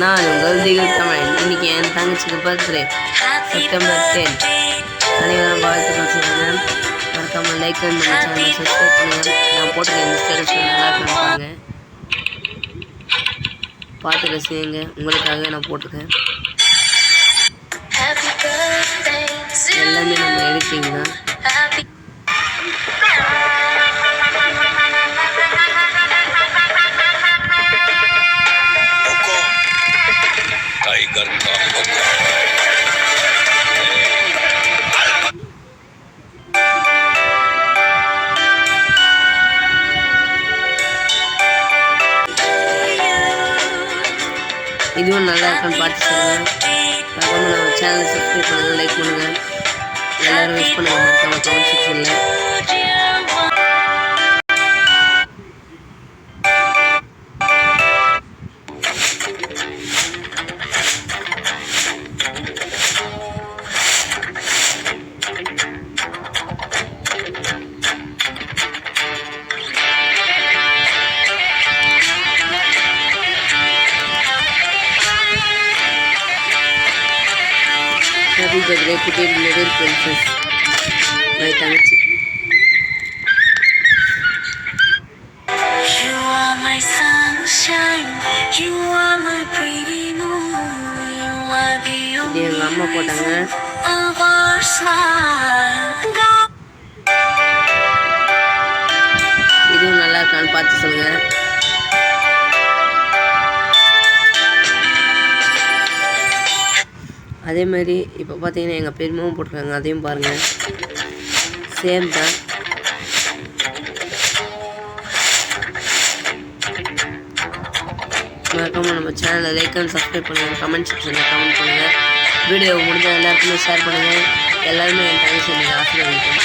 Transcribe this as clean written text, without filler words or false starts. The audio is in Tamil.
நான் உங்கள் திகில் தமிழ். இன்னைக்கு என் தங்கச்சிக்கு பர்த்டே, செப்டம்பர் 10. அனைவரும் வாழ்த்துக்கள் சொல்லுங்க. மறக்காம லைக் பண்ணி நம்ம சேனலை சப்ஸ்கிரைப் பண்ணுங்க. நான் போட்டிருக்கேன் இந்த ஸ்டேட்டஸ் நல்லா இருப்பாங்க, பார்த்து ரசிங்க. உங்களுக்காகவே நான் போட்டிருக்கேன். எல்லாமே நம்ம எடிட்டிங் தான். टाइगर का இதுவும் நல்லா இருக்கான்னு பார்த்து சொல்லுங்கள். மறக்காம நம்ம சேனலை சப்ஸ்கிரைப் பண்ணுங்கள், லைக் பண்ணுங்கள். எல்லோரும் விஷ் பண்ணுங்கள் மறக்காம கமெண்ட் செக்ஷனில். Happy birthday to the little princess, my தங்கச்சி. You are my sunshine, you are my pretty moon, you are the இது எங்கள் அம்மா போட்டாங்க. of our smile. இதுவும் நல்லா இருக்கான்னு பார்த்து சொல்லுங்கள். அதே மாதிரி இப்போ பார்த்தீங்கன்னா எங்கள் பெருமாவும் போட்டிருக்காங்க, அதையும் பாருங்கள். சேம் தான். மறக்காம நம்ம சேனலை லைக் அண்ட் சப்ஸ்கிரைப் பண்ணுங்கள், கமெண்ட் செக்ஷனில் கமெண்ட் பண்ணுங்கள். வீடியோ முடிஞ்சால் எல்லாருக்குமே ஷேர் பண்ணுங்கள். எல்லாருமே என் தங்கச்சி எனக்கு ஆசீர்வதிக்கும்.